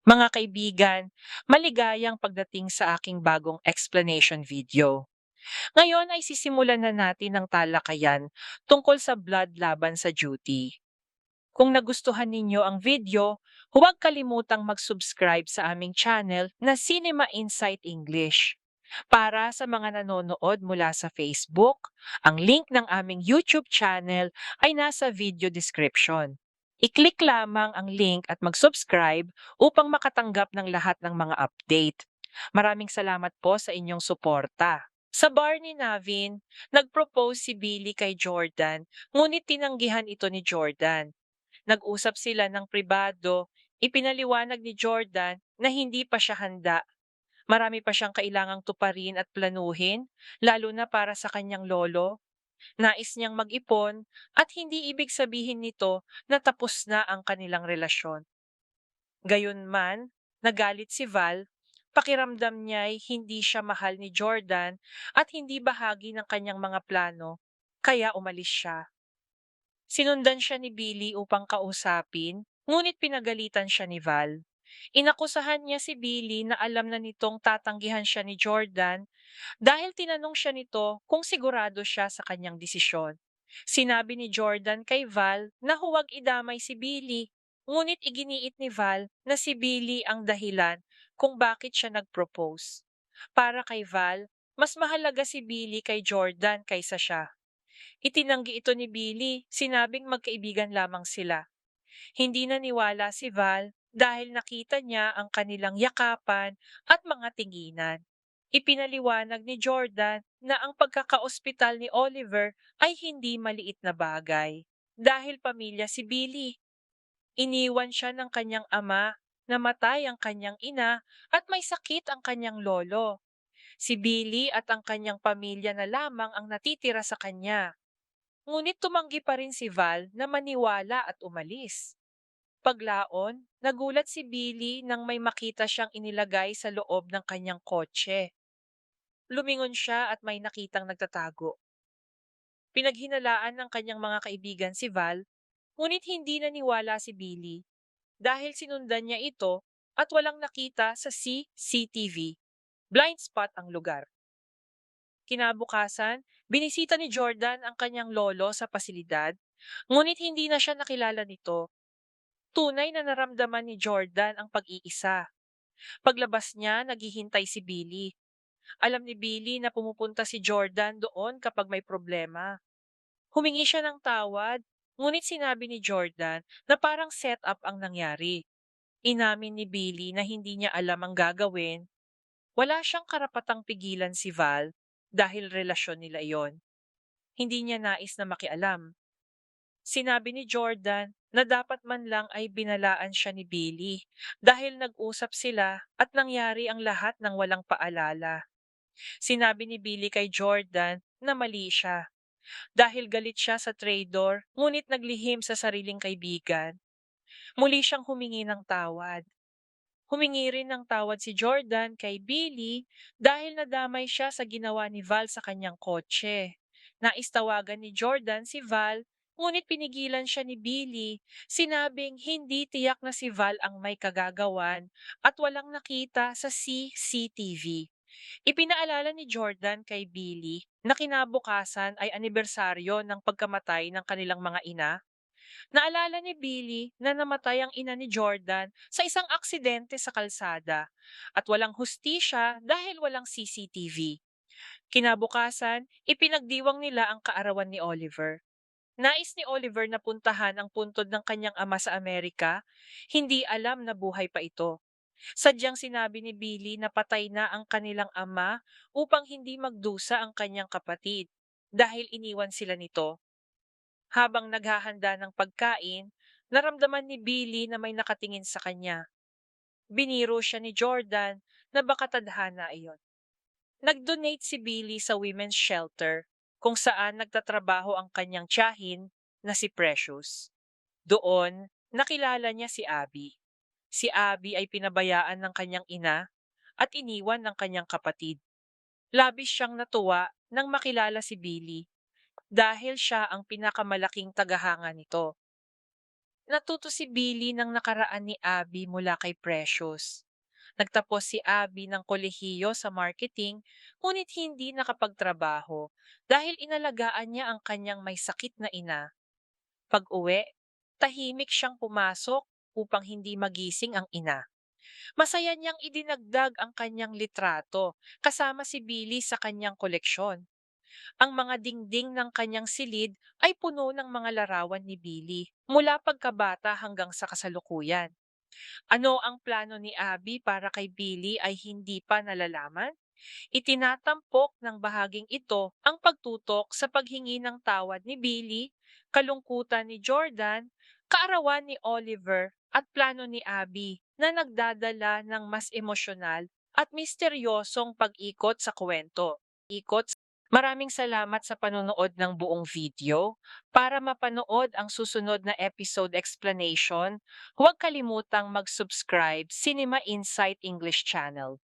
Mga kaibigan, maligayang pagdating sa aking bagong explanation video. Ngayon ay sisimulan na natin ang talakayan tungkol sa blood laban sa duty. Kung nagustuhan ninyo ang video, huwag kalimutang mag-subscribe sa aming channel na Cinema Insight English. Para sa mga nanonood mula sa Facebook, ang link ng aming YouTube channel ay nasa video description. I-click lamang ang link at mag-subscribe upang makatanggap ng lahat ng mga update. Maraming salamat po sa inyong suporta. Sa bar ni Navin, nag-propose si Billy kay Jordan, ngunit tinanggihan ito ni Jordan. Nag-usap sila ng pribado, ipinaliwanag ni Jordan na hindi pa siya handa. Marami pa siyang kailangang tuparin at planuhin, lalo na para sa kanyang lolo. Nais niyang mag-ipon at hindi ibig sabihin nito na tapos na ang kanilang relasyon. Gayunman, nagalit si Val, pakiramdam niya'y hindi siya mahal ni Jordan at hindi bahagi ng kanyang mga plano, kaya umalis siya. Sinundan siya ni Billy upang kausapin, ngunit pinagalitan siya ni Val. Inakusahan niya si Billy na alam na nitong tatanggihan siya ni Jordan dahil tinanong siya nito kung sigurado siya sa kanyang desisyon. Sinabi ni Jordan kay Val na huwag idamay si Billy, ngunit iginiit ni Val na si Billy ang dahilan kung bakit siya nag-propose. Para kay Val, mas mahalaga si Billy kay Jordan kaysa siya. Itinanggi ito ni Billy, sinabing magkaibigan lamang sila. Hindi naniwala si Val dahil nakita niya ang kanilang yakapan at mga tinginan. Ipinaliwanag ni Jordan na ang pagkakaospital ni Oliver ay hindi maliit na bagay. Dahil pamilya si Billy, iniwan siya ng kanyang ama, namatay ang kanyang ina at may sakit ang kanyang lolo. Si Billy at ang kanyang pamilya na lamang ang natitira sa kanya. Ngunit tumanggi pa rin si Val na maniwala at umalis. Paglaon, nagulat si Billy nang may makita siyang inilagay sa loob ng kanyang kotse. Lumingon siya at may nakitang nagtatago. Pinaghinalaan ng kanyang mga kaibigan si Val, ngunit hindi naniwala si Billy dahil sinundan niya ito at walang nakita sa CCTV. Blind spot ang lugar. Kinabukasan, binisita ni Jordan ang kanyang lolo sa pasilidad, ngunit hindi na siya nakilala nito. Tunay na naramdaman ni Jordan ang pag-iisa. Paglabas niya, naghihintay si Billy. Alam ni Billy na pumupunta si Jordan doon kapag may problema. Humingi siya ng tawad, ngunit sinabi ni Jordan na parang set-up ang nangyari. Inamin ni Billy na hindi niya alam ang gagawin. Wala siyang karapatang pigilan si Val dahil relasyon nila iyon. Hindi niya nais na makialam. Sinabi ni Jordan na dapat man lang ay binalaan siya ni Billy dahil nag-usap sila at nangyari ang lahat ng walang paalala. Sinabi ni Billy kay Jordan na mali siya dahil galit siya sa trader ngunit naglihim sa sariling kaibigan. Muli siyang humingi ng tawad. Humingi rin ng tawad si Jordan kay Billy dahil nadamay siya sa ginawa ni Val sa kanyang kotse. Naistawagan ni Jordan si Val, ngunit pinigilan siya ni Billy. Sinabing hindi tiyak na si Val ang may kagagawan at walang nakita sa CCTV. Ipinaalala ni Jordan kay Billy na kinabukasan ay anibersaryo ng pagkamatay ng kanilang mga ina. Naalala ni Billy na namatay ang ina ni Jordan sa isang aksidente sa kalsada at walang hustisya dahil walang CCTV. Kinabukasan, ipinagdiwang nila ang kaarawan ni Oliver. Nais ni Oliver na puntahan ang puntod ng kanyang ama sa Amerika, hindi alam na buhay pa ito. Sadyang sinabi ni Billy na patay na ang kanilang ama upang hindi magdusa ang kanyang kapatid dahil iniwan sila nito. Habang naghahanda ng pagkain, naramdaman ni Billy na may nakatingin sa kanya. Biniro siya ni Jordan na baka tadhana iyon. Nag-donate si Billy sa women's shelter kung saan nagtatrabaho ang kanyang tiyahin na si Precious. Doon, nakilala niya si Abby. Si Abby ay pinabayaan ng kanyang ina at iniwan ng kanyang kapatid. Labis siyang natuwa nang makilala si Billy dahil siya ang pinakamalaking tagahanga nito. Natuto si Billy ng nakaraan ni Abby mula kay Precious. Nagtapos si Abby ng kolehiyo sa marketing, ngunit hindi nakapagtrabaho dahil inalagaan niya ang kanyang may sakit na ina. Pag-uwi, tahimik siyang pumasok upang hindi magising ang ina. Masaya niyang idinagdag ang kanyang litrato kasama si Billy sa kanyang koleksyon. Ang mga dingding ng kanyang silid ay puno ng mga larawan ni Billy mula pagkabata hanggang sa kasalukuyan. Ano ang plano ni Abby para kay Billy ay hindi pa nalalaman? Itinatampok ng bahaging ito ang pagtutok sa paghingi ng tawad ni Billy, kalungkutan ni Jordan, kaarawan ni Oliver at plano ni Abby na nagdadala ng mas emosyonal at misteryosong pag-ikot sa kwento. Maraming salamat sa panonood ng buong video. Para mapanood ang susunod na episode explanation, huwag kalimutang mag-subscribe Cinema Insight English Channel.